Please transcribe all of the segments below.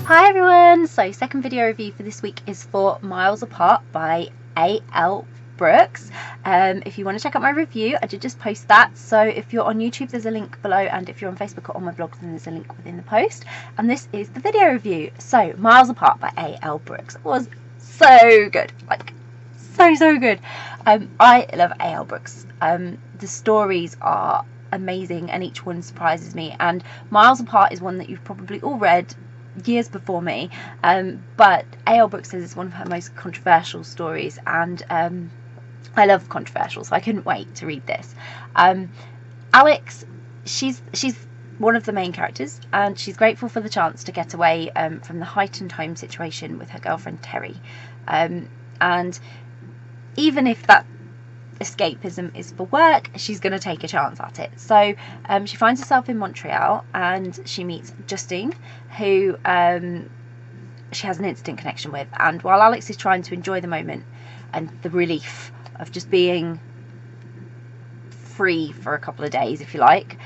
Hi everyone! So second video review for this week is for Miles Apart by A.L. Brooks. If you want to check out my review, I did just post that. So if you're on YouTube, there's a link below, and if you're on Facebook or on my blog, then there's a link within the post. And this is the video review. So Miles Apart by A.L. Brooks was so good, like so good. I love A.L. Brooks. The stories are amazing and each one surprises me, and Miles Apart is one that you've probably all read years before me, but A.L. Brooks says it's one of her most controversial stories, and I love controversial, so I couldn't wait to read this. Alex, she's one of the main characters, and she's grateful for the chance to get away from the heightened home situation with her girlfriend Terry, and even if that escapism is for work, she's going to take a chance at it. So she finds herself in Montreal, and she meets Justine, who she has an instant connection with. And while Alex is trying to enjoy the moment and the relief of just being free for a couple of days, if you like,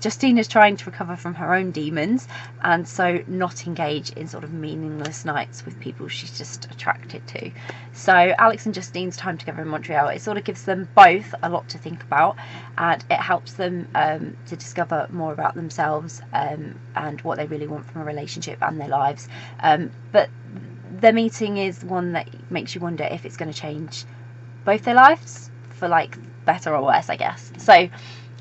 Justine is trying to recover from her own demons, and so not engage in sort of meaningless nights with people she's just attracted to. So Alex and Justine's time together in Montreal, it sort of gives them both a lot to think about, and it helps them to discover more about themselves and what they really want from a relationship and their lives. But their meeting is one that makes you wonder if it's going to change both their lives for like better or worse, I guess. So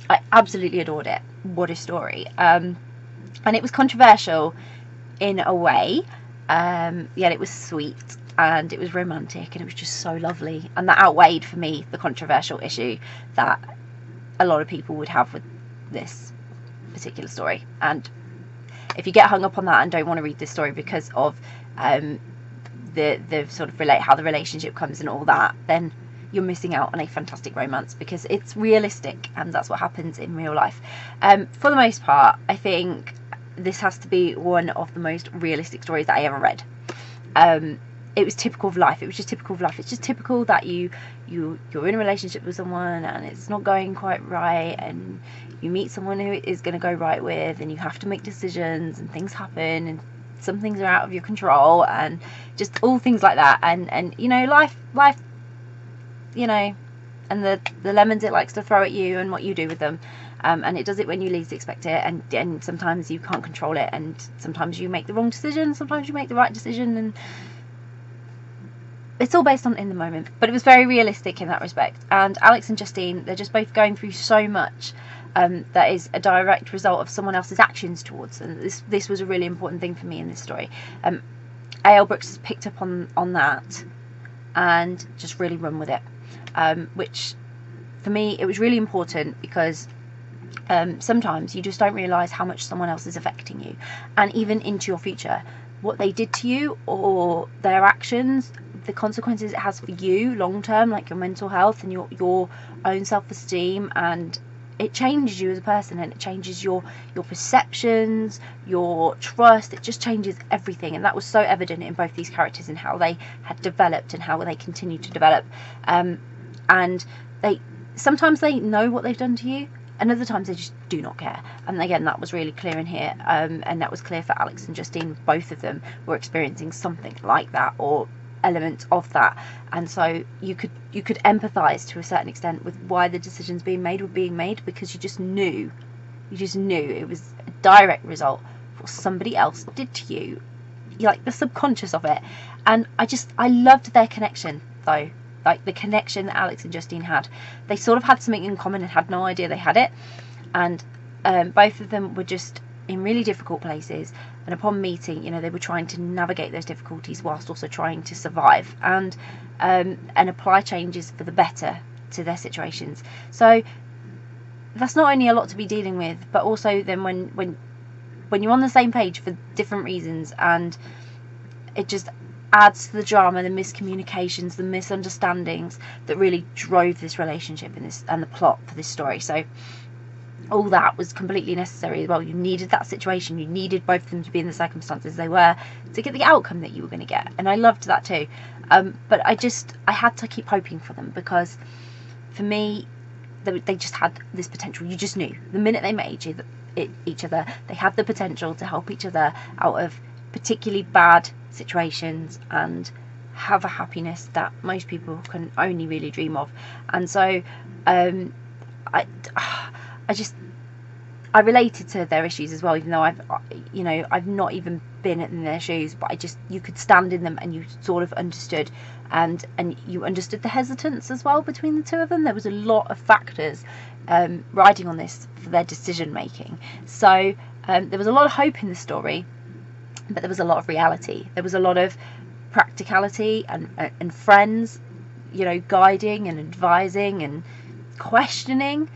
I absolutely adored it. What a story. And it was controversial in a way, yet it was sweet and it was romantic and it was just so lovely, and that outweighed for me the controversial issue that a lot of people would have with this particular story. And if you get hung up on that and don't want to read this story because of the sort of how the relationship comes and all that, then you're missing out on a fantastic romance, because it's realistic and that's what happens in real life. For the most part, I think this has to be one of the most realistic stories that I ever read. It was typical of life. It was just typical of life. It's just typical that you're in a relationship with someone and it's not going quite right, and you meet someone who it is going to go right with, and you have to make decisions, and things happen, and some things are out of your control, and just all things like that. And you know, life, you know, and the lemons it likes to throw at you and what you do with them, and it does it when you least expect it, and sometimes you can't control it, and sometimes you make the wrong decision, sometimes you make the right decision, and it's all based on in the moment. But it was very realistic in that respect. And Alex and Justine, they're just both going through so much that is a direct result of someone else's actions towards them. This was a really important thing for me in this story. A.L. Brooks has picked up on that and just really run with it. Which for me, it was really important, because sometimes you just don't realise how much someone else is affecting you, and even into your future, what they did to you or their actions, the consequences it has for you long term, like your mental health and your own self-esteem, and it changes you as a person, and it changes your perceptions, your trust. It just changes everything, and that was so evident in both these characters and how they had developed and how they continue to develop. And sometimes they know what they've done to you, and other times they just do not care. And again, that was really clear in here, and that was clear for Alex and Justine. Both of them were experiencing something like that, or elements of that, and so you could empathize to a certain extent with why the decisions being made were being made, because you just knew it was a direct result of what somebody else did to you. You like the subconscious of it. And I loved their connection, though. Like the connection that Alex and Justine had. They sort of had something in common and had no idea they had it. And both of them were just in really difficult places. And upon meeting, you know, they were trying to navigate those difficulties whilst also trying to survive and apply changes for the better to their situations. So that's not only a lot to be dealing with, but also then when you're on the same page for different reasons, and it just adds to the drama, the miscommunications, the misunderstandings that really drove this relationship and the plot for this story. So all that was completely necessary as well. You needed that situation, you needed both of them to be in the circumstances they were to get the outcome that you were going to get, and I loved that too. But I had to keep hoping for them, because for me, they just had this potential. You just knew the minute they met each other, they had the potential to help each other out of particularly bad situations and have a happiness that most people can only really dream of. And so I related to their issues as well, even though I've not even been in their shoes, but you could stand in them and you sort of understood, and you understood the hesitance as well between the two of them. There was a lot of factors riding on this for their decision making. So there was a lot of hope in the story, but there was a lot of reality. There was a lot of practicality and friends, guiding and advising and questioning.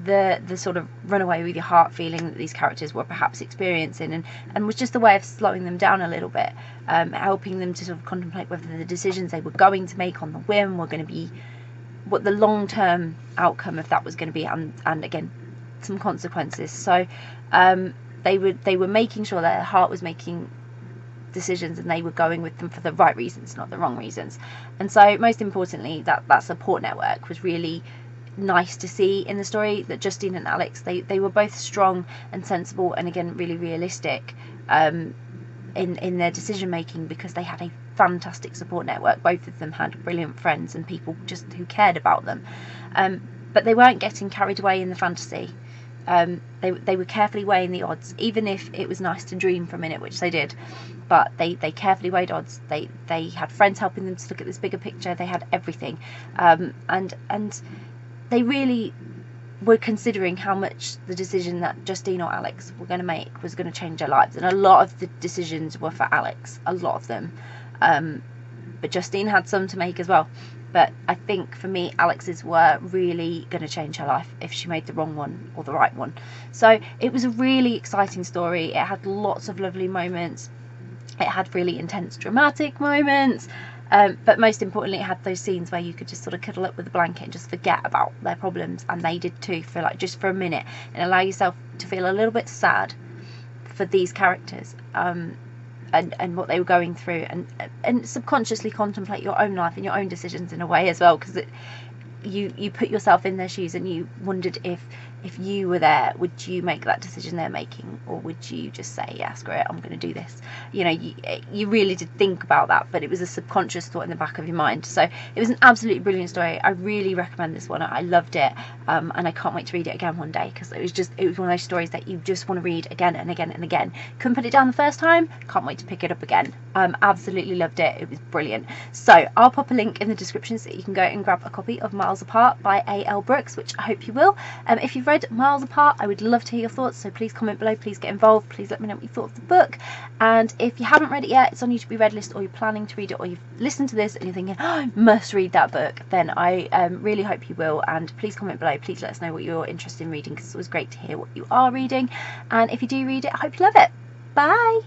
The sort of run away with your heart feeling that these characters were perhaps experiencing, and was just a way of slowing them down a little bit, helping them to sort of contemplate whether the decisions they were going to make on the whim were going to be, what the long-term outcome of that was going to be, and again, some consequences. So they were making sure that their heart was making decisions and they were going with them for the right reasons, not the wrong reasons. And so most importantly, that support network was really nice to see in the story, that Justine and Alex, they were both strong and sensible, and again really realistic in their decision making, because they had a fantastic support network. Both of them had brilliant friends and people just who cared about them, but they weren't getting carried away in the fantasy. They were carefully weighing the odds, even if it was nice to dream for a minute, which they did, but they carefully weighed odds. They had friends helping them to look at this bigger picture. They had everything, and they really were considering how much the decision that Justine or Alex were going to make was going to change their lives. And a lot of the decisions were for Alex, a lot of them, but Justine had some to make as well. But I think for me, Alex's were really going to change her life if she made the wrong one or the right one. So it was a really exciting story. It had lots of lovely moments. It had really intense dramatic moments. But most importantly, it had those scenes where you could just sort of cuddle up with a blanket and just forget about their problems, and they did too, for just for a minute, and allow yourself to feel a little bit sad for these characters, and what they were going through, and subconsciously contemplate your own life and your own decisions in a way as well, because you put yourself in their shoes and you wondered if you were there, would you make that decision they're making, or would you just say, yeah, screw it, I'm going to do this? You really did think about that, but it was a subconscious thought in the back of your mind. So it was an absolutely brilliant story. I really recommend this one. I loved it, and I can't wait to read it again one day, because it was one of those stories that you just want to read again and again and again. Couldn't put it down the first time, can't wait to pick it up again. Absolutely loved it. It was brilliant. So I'll pop a link in the description so you can go and grab a copy of Miles Apart by A.L. Brooks, which I hope you will. If you've read Miles Apart, I would love to hear your thoughts, so please comment below, please get involved, please let me know what you thought of the book. And if you haven't read it yet, it's on your to be read list, or you're planning to read it, or you've listened to this and you're thinking, oh, I must read that book, then I really hope you will. And please comment below, please let us know what you're interested in reading, because it was great to hear what you are reading. And if you do read it, I hope you love it. Bye.